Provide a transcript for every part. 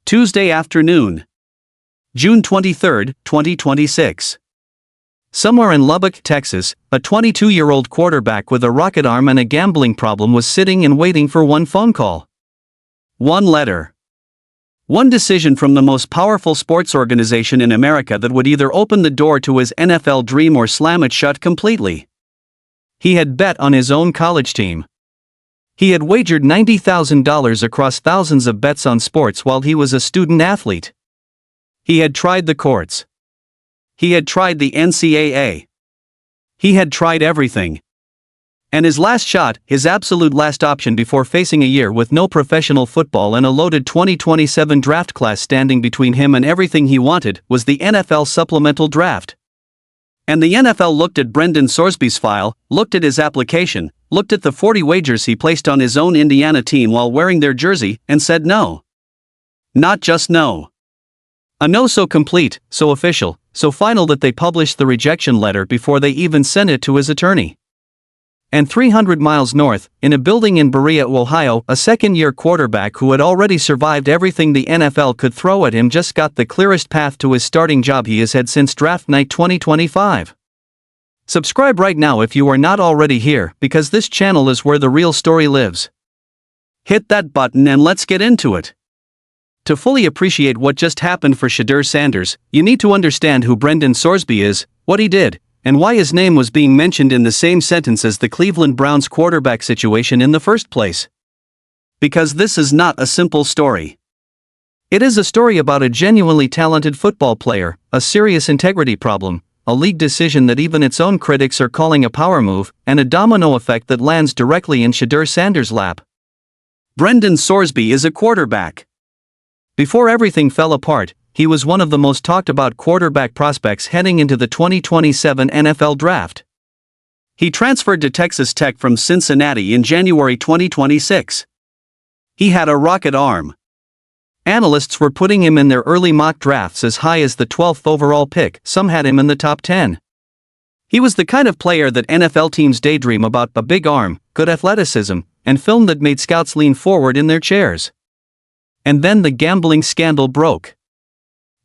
Tuesday afternoon, June 23, 2026. Somewhere in Lubbock, Texas, a 22-year-old quarterback with a rocket arm and a gambling problem was sitting and waiting for one phone call. One letter. One decision from the most powerful sports organization in America that would either open the door to his NFL dream or slam it shut completely. He had bet on his own college team. He had wagered $90,000 across thousands of bets on sports while he was a student athlete. He had tried the courts. He had tried the NCAA. He had tried everything. And his last shot, his absolute last option before facing a year with no professional football and a loaded 2027 draft class standing between him and everything he wanted, was the NFL Supplemental Draft. And the NFL looked at Brendan Sorsby's file, looked at his application, looked at the 40 wagers he placed on his own Indiana team while wearing their jersey, and said no. Not just no. A no so complete, so official, so final that they published the rejection letter before they even sent it to his attorney. And 300 miles north, in a building in Berea, Ohio, a second-year quarterback who had already survived everything the NFL could throw at him just got the clearest path to his starting job he has had since draft night 2025. Subscribe right now if you are not already here, because this channel is where the real story lives. Hit that button and let's get into it. To fully appreciate what just happened for Shedeur Sanders, you need to understand who Brendan Sorsby is, what he did, and why his name was being mentioned in the same sentence as the Cleveland Browns quarterback situation in the first place. Because this is not a simple story. It is a story about a genuinely talented football player, a serious integrity problem, a league decision that even its own critics are calling a power move, and a domino effect that lands directly in Shedeur Sanders' lap. Brendan Sorsby is a quarterback. Before everything fell apart, he was one of the most talked about quarterback prospects heading into the 2027 NFL Draft. He transferred to Texas Tech from Cincinnati in January 2026. He had a rocket arm. Analysts were putting him in their early mock drafts as high as the 12th overall pick, some had him in the top 10. He was the kind of player that NFL teams daydream about: a big arm, good athleticism, and film that made scouts lean forward in their chairs. And then the gambling scandal broke.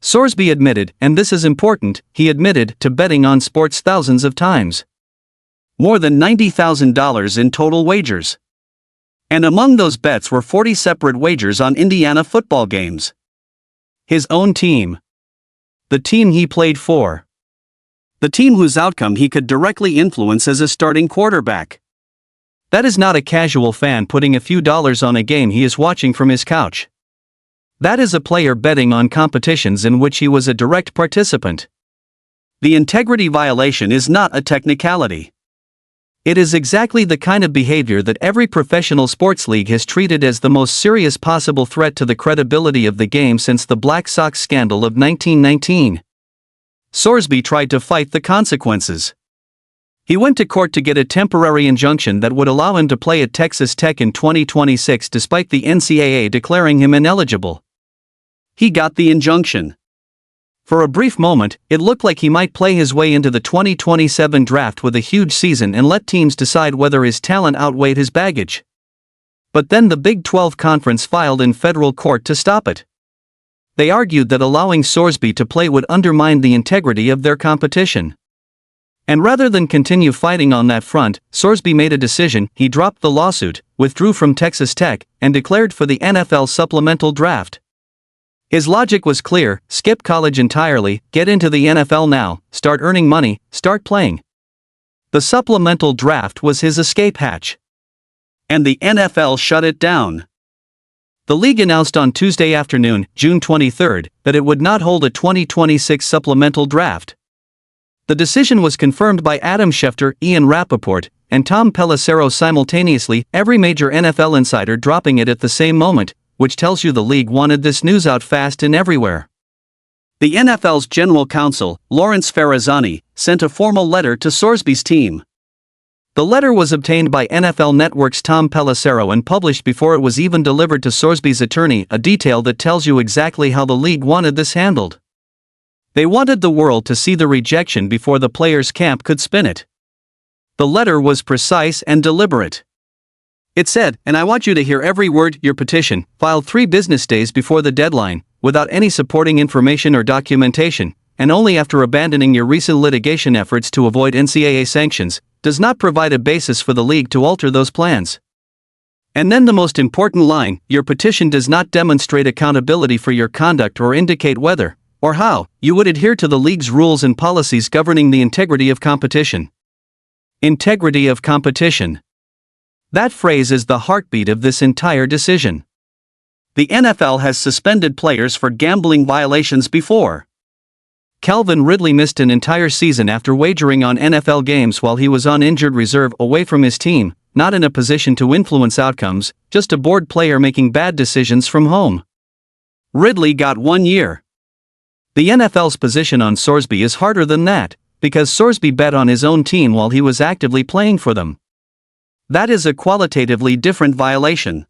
Sorsby admitted, and this is important, he admitted to betting on sports thousands of times. More than $90,000 in total wagers. And among those bets were 40 separate wagers on Indiana football games. His own team. The team he played for. The team whose outcome he could directly influence as a starting quarterback. That is not a casual fan putting a few dollars on a game he is watching from his couch. That is a player betting on competitions in which he was a direct participant. The integrity violation is not a technicality. It is exactly the kind of behavior that every professional sports league has treated as the most serious possible threat to the credibility of the game since the Black Sox scandal of 1919. Sorsby tried to fight the consequences. He went to court to get a temporary injunction that would allow him to play at Texas Tech in 2026 despite the NCAA declaring him ineligible. He got the injunction. For a brief moment, it looked like he might play his way into the 2027 draft with a huge season and let teams decide whether his talent outweighed his baggage. But then the Big 12 Conference filed in federal court to stop it. They argued that allowing Sorsby to play would undermine the integrity of their competition. And rather than continue fighting on that front, Sorsby made a decision. He dropped the lawsuit, withdrew from Texas Tech, and declared for the NFL Supplemental Draft. His logic was clear: skip college entirely, get into the NFL now, start earning money, start playing. The Supplemental Draft was his escape hatch. And the NFL shut it down. The league announced on Tuesday afternoon, June 23, that it would not hold a 2026 Supplemental Draft. The decision was confirmed by Adam Schefter, Ian Rappaport, and Tom Pelissero simultaneously, every major NFL insider dropping it at the same moment, which tells you the league wanted this news out fast and everywhere. The NFL's general counsel, Lawrence Farazani, sent a formal letter to Sorsby's team. The letter was obtained by NFL Network's Tom Pelissero and published before it was even delivered to Sorsby's attorney, a detail that tells you exactly how the league wanted this handled. They wanted the world to see the rejection before the players' camp could spin it. The letter was precise and deliberate. It said, and I want you to hear every word, your petition, filed 3 business days before the deadline, without any supporting information or documentation, and only after abandoning your recent litigation efforts to avoid NCAA sanctions, does not provide a basis for the league to alter those plans. And then the most important line, your petition does not demonstrate accountability for your conduct or indicate whether, or how, you would adhere to the league's rules and policies governing the integrity of competition. Integrity of competition. That phrase is the heartbeat of this entire decision. The NFL has suspended players for gambling violations before. Calvin Ridley missed an entire season after wagering on NFL games while he was on injured reserve away from his team, not in a position to influence outcomes, just a bored player making bad decisions from home. Ridley got 1 year. The NFL's position on Sorsby is harder than that, because Sorsby bet on his own team while he was actively playing for them. That is a qualitatively different violation.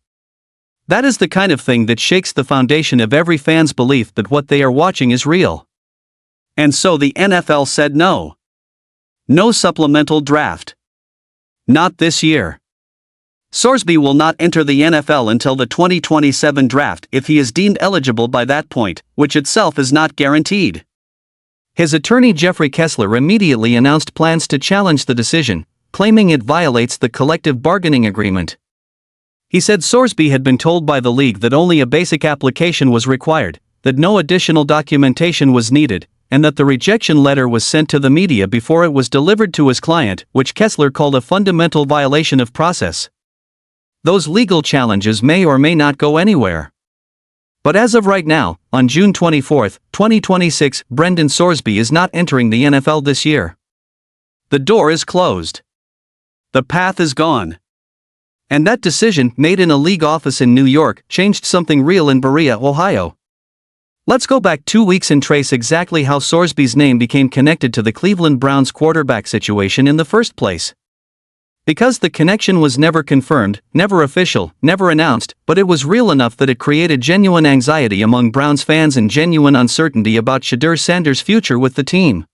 That is the kind of thing that shakes the foundation of every fan's belief that what they are watching is real. And so the NFL said no. No supplemental draft. Not this year. Sorsby will not enter the NFL until the 2027 draft if he is deemed eligible by that point, which itself is not guaranteed. His attorney Jeffrey Kessler immediately announced plans to challenge the decision, claiming it violates the collective bargaining agreement. He said Sorsby had been told by the league that only a basic application was required, that no additional documentation was needed, and that the rejection letter was sent to the media before it was delivered to his client, which Kessler called a fundamental violation of process. Those legal challenges may or may not go anywhere. But as of right now, on June 24, 2026, Brendan Sorsby is not entering the NFL this year. The door is closed. The path is gone. And that decision, made in a league office in New York, changed something real in Berea, Ohio. Let's go back 2 weeks and trace exactly how Sorsby's name became connected to the Cleveland Browns quarterback situation in the first place. Because the connection was never confirmed, never official, never announced, but it was real enough that it created genuine anxiety among Browns fans and genuine uncertainty about Shedeur Sanders' future with the team.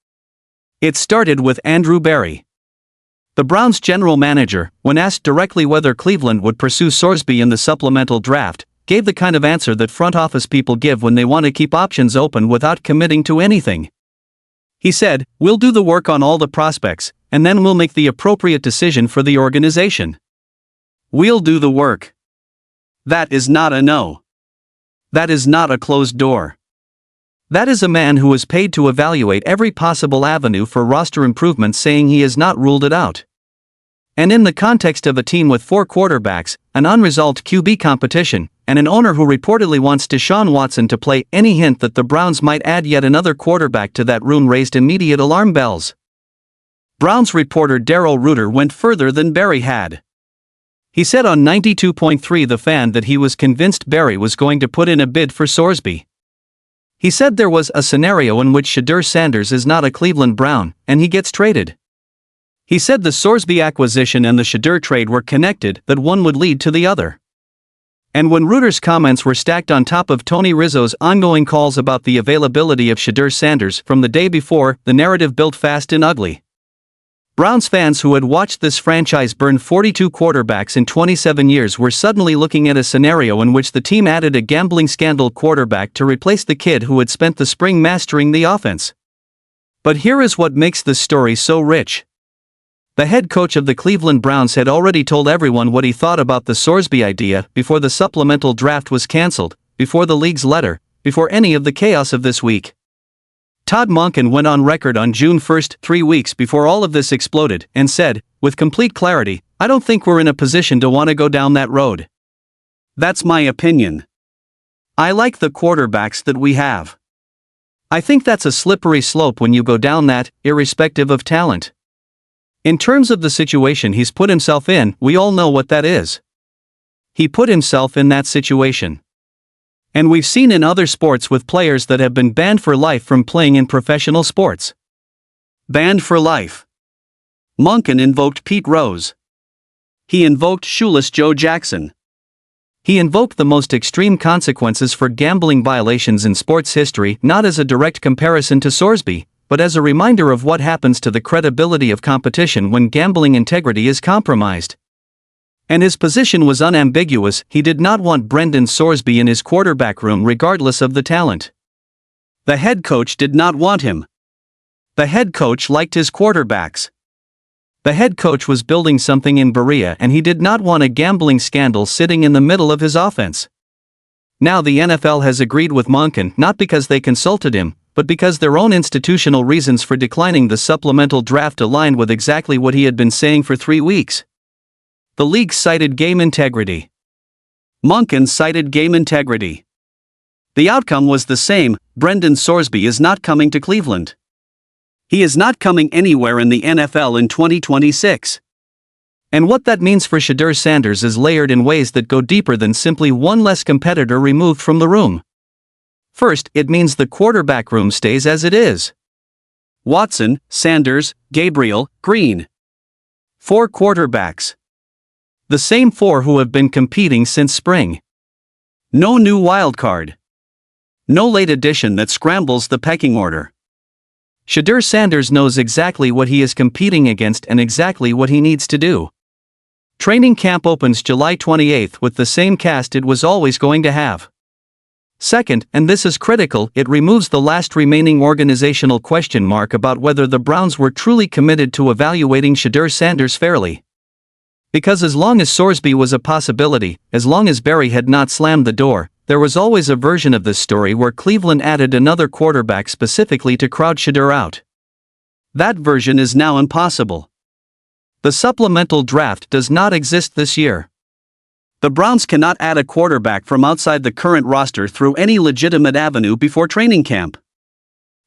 It started with Andrew Berry. The Browns' general manager, when asked directly whether Cleveland would pursue Sorsby in the supplemental draft, gave the kind of answer that front office people give when they want to keep options open without committing to anything. He said, "We'll do the work on all the prospects, and then we'll make the appropriate decision for the organization. We'll do the work." That is not a no. That is not a closed door. That is a man who is paid to evaluate every possible avenue for roster improvement, saying he has not ruled it out. And in the context of a team with 4 quarterbacks, an unresolved QB competition, and an owner who reportedly wants Deshaun Watson to play, any hint that the Browns might add yet another quarterback to that room raised immediate alarm bells. Browns reporter Darrell Reuter went further than Berry had. He said on 92.3 The Fan that he was convinced Berry was going to put in a bid for Sorsby. He said there was a scenario in which Shedeur Sanders is not a Cleveland Brown, and he gets traded. He said the Sorsby acquisition and the Shaduer trade were connected, that one would lead to the other. And when Reuter's comments were stacked on top of Tony Rizzo's ongoing calls about the availability of Shedeur Sanders from the day before, the narrative built fast and ugly. Browns fans who had watched this franchise burn 42 quarterbacks in 27 years were suddenly looking at a scenario in which the team added a gambling scandal quarterback to replace the kid who had spent the spring mastering the offense. But here is what makes this story so rich. The head coach of the Cleveland Browns had already told everyone what he thought about the Sorsby idea before the supplemental draft was canceled, before the league's letter, before any of the chaos of this week. Todd Monken went on record on June 1, 3 weeks before all of this exploded, and said, with complete clarity, "I don't think we're in a position to want to go down that road. That's my opinion. I like the quarterbacks that we have. I think that's a slippery slope when you go down that, irrespective of talent." In terms of the situation he's put himself in, we all know what that is. He put himself in that situation. And we've seen in other sports with players that have been banned for life from playing in professional sports. Banned for life. Monken invoked Pete Rose. He invoked Shoeless Joe Jackson. He invoked the most extreme consequences for gambling violations in sports history, not as a direct comparison to Sorsby, but as a reminder of what happens to the credibility of competition when gambling integrity is compromised. And his position was unambiguous: he did not want Brendan Sorsby in his quarterback room regardless of the talent. The head coach did not want him. The head coach liked his quarterbacks. The head coach was building something in Berea, and he did not want a gambling scandal sitting in the middle of his offense. Now the NFL has agreed with Monken, not because they consulted him, but because their own institutional reasons for declining the supplemental draft aligned with exactly what he had been saying for 3 weeks. The league cited game integrity. Monken cited game integrity. The outcome was the same: Brendan Sorsby is not coming to Cleveland. He is not coming anywhere in the NFL in 2026. And what that means for Shedeur Sanders is layered in ways that go deeper than simply one less competitor removed from the room. First, it means the quarterback room stays as it is. Watson, Sanders, Gabriel, Green. 4 quarterbacks. The same 4 who have been competing since spring. No new wildcard. No late addition that scrambles the pecking order. Shedeur Sanders knows exactly what he is competing against and exactly what he needs to do. Training camp opens July 28 with the same cast it was always going to have. Second, and this is critical, it removes the last remaining organizational question mark about whether the Browns were truly committed to evaluating Shedeur Sanders fairly. Because as long as Sorsby was a possibility, as long as Barry had not slammed the door, there was always a version of this story where Cleveland added another quarterback specifically to crowd Shedeur out. That version is now impossible. The supplemental draft does not exist this year. The Browns cannot add a quarterback from outside the current roster through any legitimate avenue before training camp.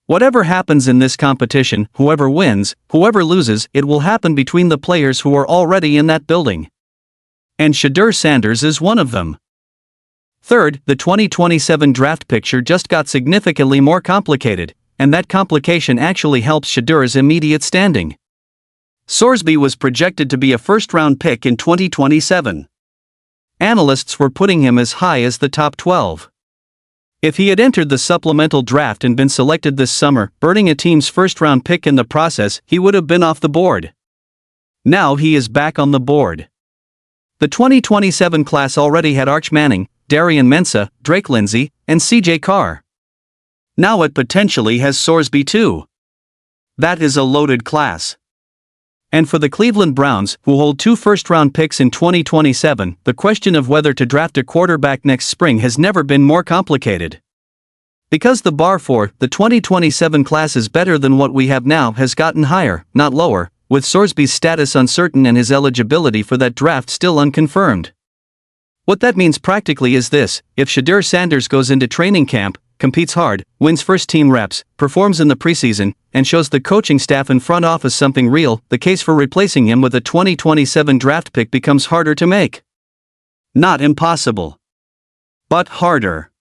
Whatever happens in this competition, whoever wins, whoever loses, it will happen between the players who are already in that building. And Shedeur Sanders is one of them. Third, the 2027 draft picture just got significantly more complicated, and that complication actually helps Shadeur's immediate standing. Sorsby was projected to be a first-round pick in 2027. Analysts were putting him as high as the top 12. If he had entered the supplemental draft and been selected this summer, burning a team's first-round pick in the process, he would have been off the board. Now he is back on the board. The 2027 class already had Arch Manning, Darian Mensah, Drake Lindsay, and C.J. Carr. Now it potentially has Sorsby too. That is a loaded class. And for the Cleveland Browns, who hold 2 first-round picks in 2027, the question of whether to draft a quarterback next spring has never been more complicated. Because the bar for the 2027 class is better than what we have now has gotten higher, not lower, with Sorsby's status uncertain and his eligibility for that draft still unconfirmed. What that means practically is this: if Shedeur Sanders goes into training camp, competes hard, wins first-team reps, performs in the preseason, and shows the coaching staff and front office something real, the case for replacing him with a 2027 draft pick becomes harder to make. Not impossible, but harder.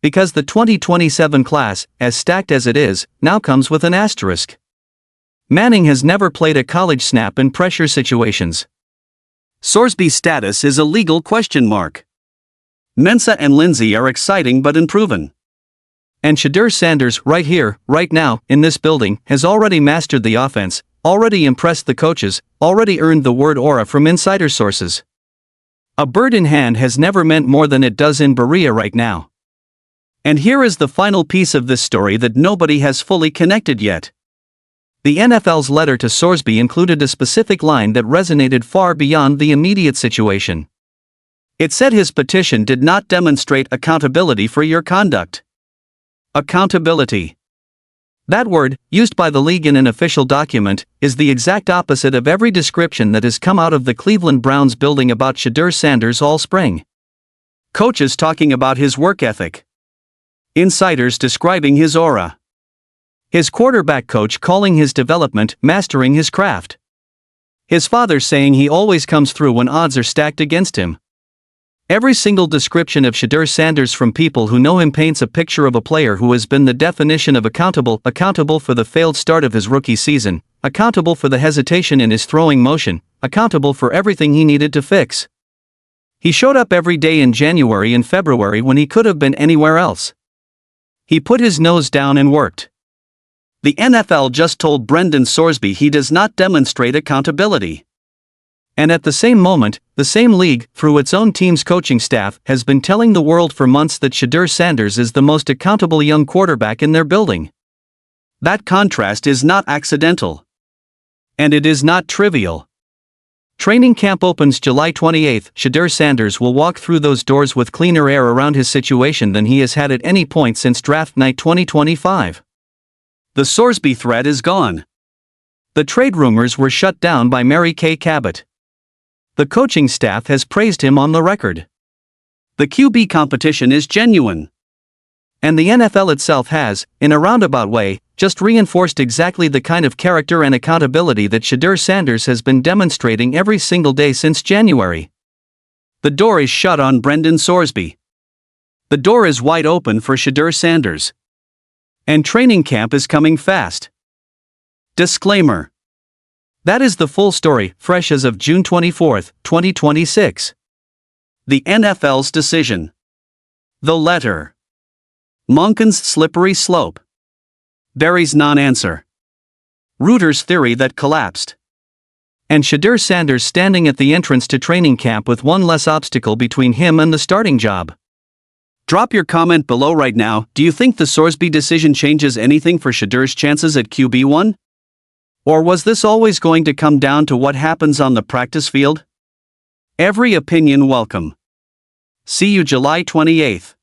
Because the 2027 class, as stacked as it is, now comes with an asterisk. Manning has never played a college snap in pressure situations. Sorsby's status is a legal question mark. Mensah and Lindsay are exciting but unproven. And Shedeur Sanders, right here, right now, in this building, has already mastered the offense, already impressed the coaches, already earned the word aura from insider sources. A bird in hand has never meant more than it does in Berea right now. And here is the final piece of this story that nobody has fully connected yet. The NFL's letter to Sorsby included a specific line that resonated far beyond the immediate situation. It said his petition did not demonstrate accountability for your conduct. Accountability. That word, used by the league in an official document, is the exact opposite of every description that has come out of the Cleveland Browns building about Shedeur Sanders all spring. Coaches talking about his work ethic. Insiders describing his aura. His quarterback coach calling his development mastering his craft. His father saying he always comes through when odds are stacked against him. Every single description of Shedeur Sanders from people who know him paints a picture of a player who has been the definition of accountable for the failed start of his rookie season, accountable for the hesitation in his throwing motion, accountable for everything he needed to fix. He showed up every day in January and February when he could have been anywhere else. He put his nose down and worked. The NFL just told Brendan Sorsby he does not demonstrate accountability. And at the same moment, the same league, through its own team's coaching staff, has been telling the world for months that Shedeur Sanders is the most accountable young quarterback in their building. That contrast is not accidental. And it is not trivial. Training camp opens July 28. Shedeur Sanders will walk through those doors with cleaner air around his situation than he has had at any point since draft night 2025. The Sorsby threat is gone. The trade rumors were shut down by Mary Kay Cabot. The coaching staff has praised him on the record. The QB competition is genuine. And the NFL itself has, in a roundabout way, just reinforced exactly the kind of character and accountability that Shedeur Sanders has been demonstrating every single day since January. The door is shut on Brendan Sorsby. The door is wide open for Shedeur Sanders. And training camp is coming fast. Disclaimer. That is the full story, fresh as of June 24, 2026. The NFL's decision. The letter. Monken's slippery slope. Barry's non-answer. Reuter's theory that collapsed. And Shedeur Sanders standing at the entrance to training camp with one less obstacle between him and the starting job. Drop your comment below right now. Do you think the Sorsby decision changes anything for Shedeur's chances at QB1? Or was this always going to come down to what happens on the practice field? Every opinion welcome. See you July 28th.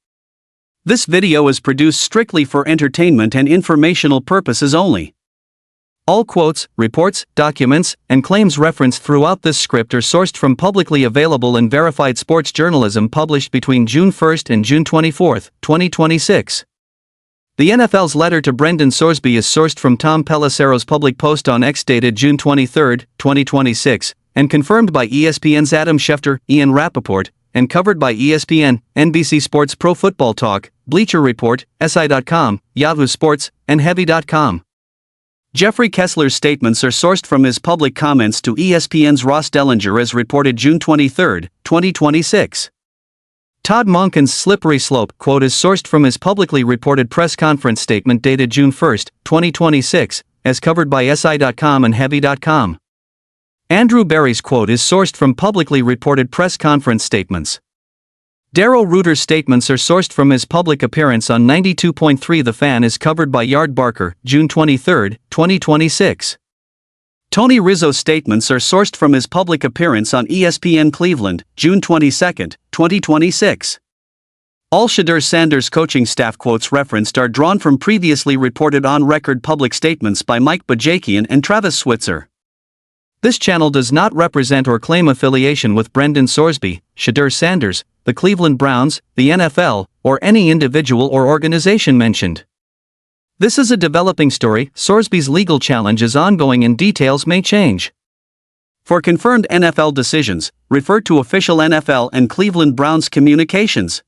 This video is produced strictly for entertainment and informational purposes only. All quotes, reports, documents, and claims referenced throughout this script are sourced from publicly available and verified sports journalism published between June 1 and June 24, 2026. The NFL's letter to Brendan Sorsby is sourced from Tom Pelissero's public post on X dated June 23, 2026, and confirmed by ESPN's Adam Schefter, Ian Rappaport, and covered by ESPN, NBC Sports Pro Football Talk, Bleacher Report, SI.com, Yahoo Sports, and Heavy.com. Jeffrey Kessler's statements are sourced from his public comments to ESPN's Ross Dellinger as reported June 23, 2026. Todd Monken's slippery slope quote is sourced from his publicly reported press conference statement dated June 1, 2026, as covered by SI.com and Heavy.com. Andrew Barry's quote is sourced from publicly reported press conference statements. Darryl Reuter's statements are sourced from his public appearance on 92.3 The Fan as covered by Yard Barker, June 23, 2026. Tony Rizzo's statements are sourced from his public appearance on ESPN Cleveland, June 22, 2026. All Shedeur Sanders coaching staff quotes referenced are drawn from previously reported on-record public statements by Mike Bajakian and Travis Switzer. This channel does not represent or claim affiliation with Brendan Sorsby, Shedeur Sanders, the Cleveland Browns, the NFL, or any individual or organization mentioned. This is a developing story. Sorsby's legal challenge is ongoing and details may change. For confirmed NFL decisions, refer to official NFL and Cleveland Browns communications.